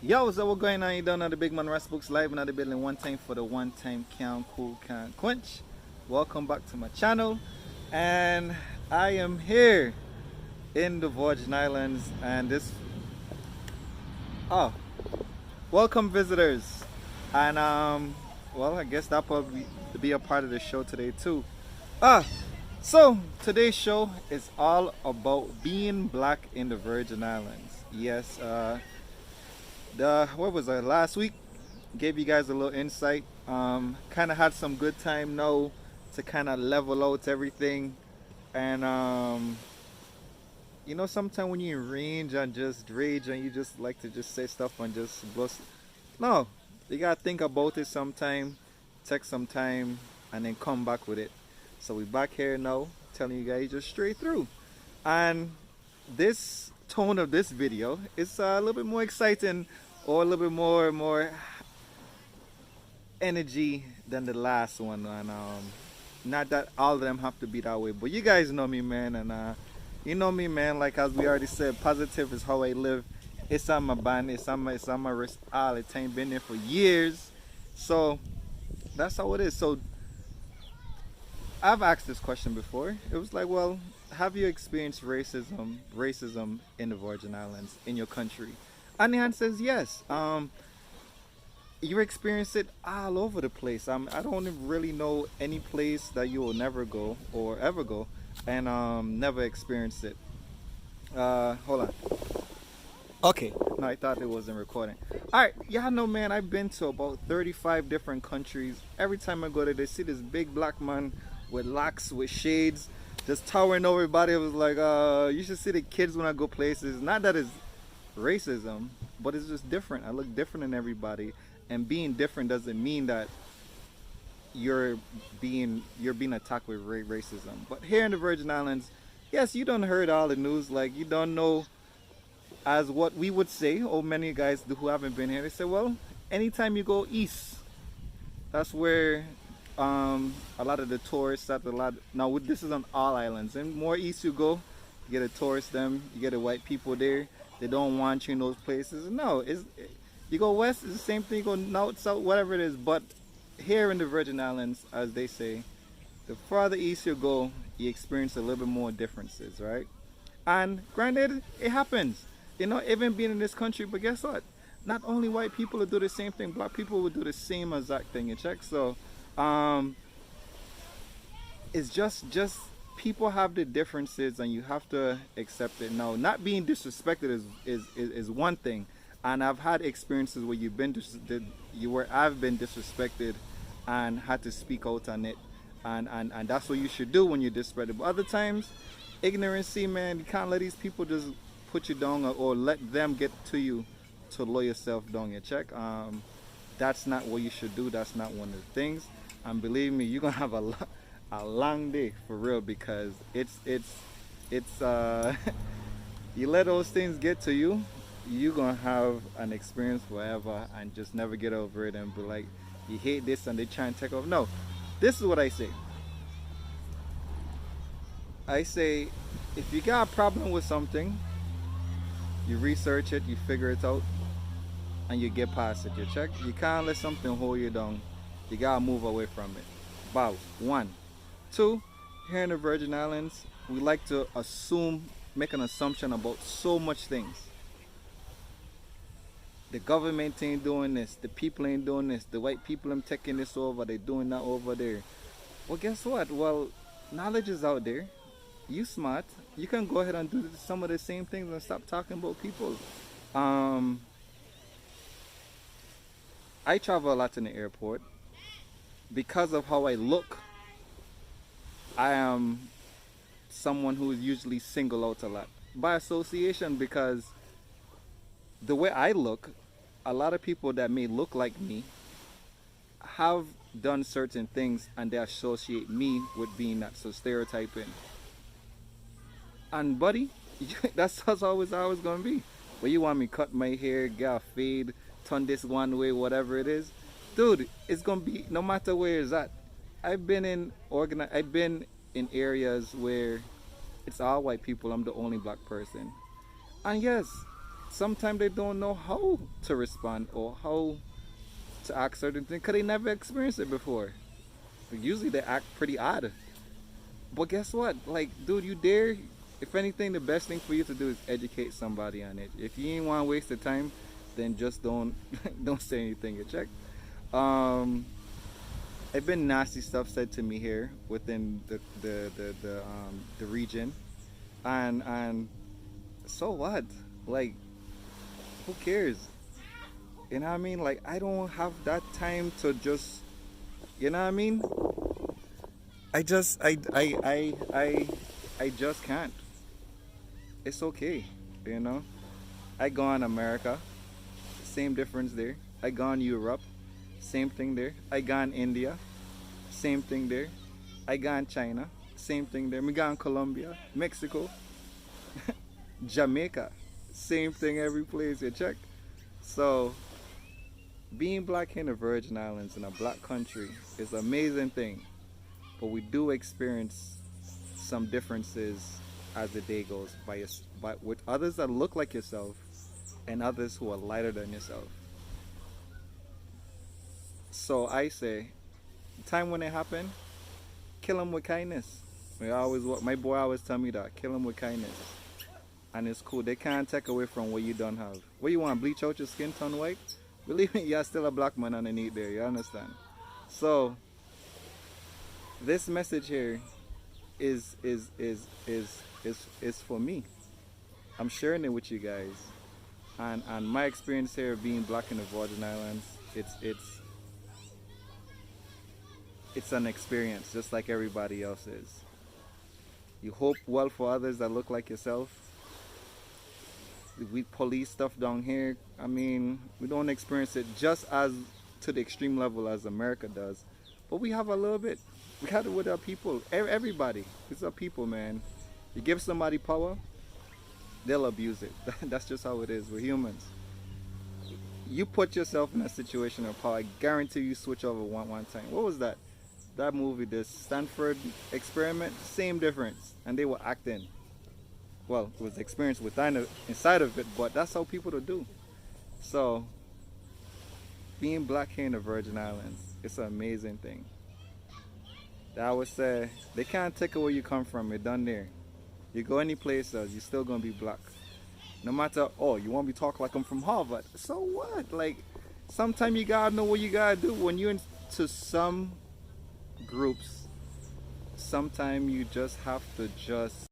Yo, so what going on? You done on the Big Man Rest Books live in the building one time for the one time count cool can't quench. Welcome back to my channel, and I am here in the Virgin Islands, and this oh, welcome visitors, and well, I guess that probably be a part of the show today too. Ah, so today's show is all about being black in the Virgin Islands. Yes, the what was it last week? Gave you guys a little insight. Kind of had some good time now to kind of level out everything, and sometimes when you range and just rage and you just like to just say stuff and just bust. No, you gotta think about it sometime, take some time, and then come back with it. So we back here now, telling you guys just straight through, and this tone of this video is a little bit more exciting or a little bit more energy than the last one, and not that all of them have to be that way, but you guys know me, man, and you know me, man, like as we already said, positive is how I live. It's on my band, it's on my wrist all the time, been there for years, so that's how it is. So I've asked this question before. It was like, well, have you experienced racism in the Virgin Islands, in your country? And the answer is yes. You experience it all over the place. I don't really know any place that you will never go or ever go and never experience it. Hold on. Okay, no, I thought it wasn't recording. All right, y'all know, man, I've been to about 35 different countries. Every time I go there, they see this big black man with locks, with shades, just towering over everybody. It was like, you should see the kids when I go places. Not that it's racism, but it's just different. I look different than everybody, and being different doesn't mean that you're being attacked with racism. But here in the Virgin Islands, yes, you don't heard all the news. Like, you don't know, as what we would say, or many guys who haven't been here, they say, well, anytime you go east, that's where a lot of the tourists at a lot. Now this is on all islands, and more east you go, you get a tourist them, you get the white people there. They don't want you in those places. No, you go west, it's the same thing. You go north, south, whatever it is. But here in the Virgin Islands, as they say, the farther east you go, you experience a little bit more differences, right? And granted, it happens. Even being in this country, but guess what? Not only white people will do the same thing, black people will do the same exact thing. You check? So, it's just people have the differences, and you have to accept it. Now, not being disrespected is one thing, and I've had experiences where where I've been disrespected and had to speak out on it, and that's what you should do when you're disrespected. But other times, ignorancy, man, you can't let these people just put you down, or let them get to you to lower yourself down. You check? That's not what you should do. That's not one of the things. And believe me, you're gonna have a long day for real, because it's you let those things get to you, you're gonna have an experience forever and just never get over it and be like, you hate this and they try and take off. No, this is what I say, if you got a problem with something, you research it, you figure it out, and you get past it. You check? You can't let something hold you down. You gotta move away from it. Bow. One. Two, here in the Virgin Islands, we like to make an assumption about so much things. The government ain't doing this, the people ain't doing this, the white people are taking this over, they doing that over there. Well, guess what? Well, knowledge is out there. You smart. You can go ahead and do some of the same things and stop talking about people. I travel a lot in the airport. Because of how I look, I am someone who is usually singled out a lot by association, because the way I look, a lot of people that may look like me have done certain things, and they associate me with being that, so stereotyping. And buddy, that's always gonna be. Well, you want me cut my hair, get a fade, turn this one way, whatever it is, dude, it's gonna be no matter where it's at. I've been in areas where it's all white people. I'm the only black person, and yes, sometimes they don't know how to respond or how to act certain things because they never experienced it before. Usually they act pretty odd. But guess what? Like, dude, you dare. If anything, the best thing for you to do is educate somebody on it. If you ain't want to waste the time, then just don't don't say anything. You check. Um, it's been nasty stuff said to me here within the region, and so what? Like, who cares? You know what I mean? Like, I don't have that time to just, you know what I mean? I just, I just can't. It's okay, you know. I gone America, same difference there. I gone Europe, same thing there. I gone India, same thing there. I gone China, same thing there. Me gone Colombia, Mexico, Jamaica, same thing every place you check. So being black here in the Virgin Islands in a black country is an amazing thing, but we do experience some differences as the day goes by, with others that look like yourself and others who are lighter than yourself. So I say, time when it happen, kill them with kindness. My boy always tell me that, kill them with kindness, and it's cool. They can't take away from what you don't have. What you want, bleach out your skin tone white? Believe me, you're still a black man underneath there. You understand? So this message here is for me. I'm sharing it with you guys, and my experience here of being black in the Virgin Islands. It's an experience, just like everybody else's. You hope well for others that look like yourself. We police stuff down here. I mean, we don't experience it just as to the extreme level as America does, but we have a little bit. We have it with our people. Everybody, it's our people, man. You give somebody power, they'll abuse it. That's just how it is. We're humans. You put yourself in a situation of power, I guarantee you switch over one time. What was that? That movie, the Stanford experiment, same difference. And they were acting. Well, it was the experience within inside of it, but that's how people to do. So, being black here in the Virgin Islands, it's an amazing thing. I would say they can't take away where you come from. You're done there. You go any place else, you're still gonna be black. No matter, oh, you want me to talk like I'm from Harvard? So what? Like, sometimes you gotta know what you gotta do. When you're into some groups, sometimes you just have to just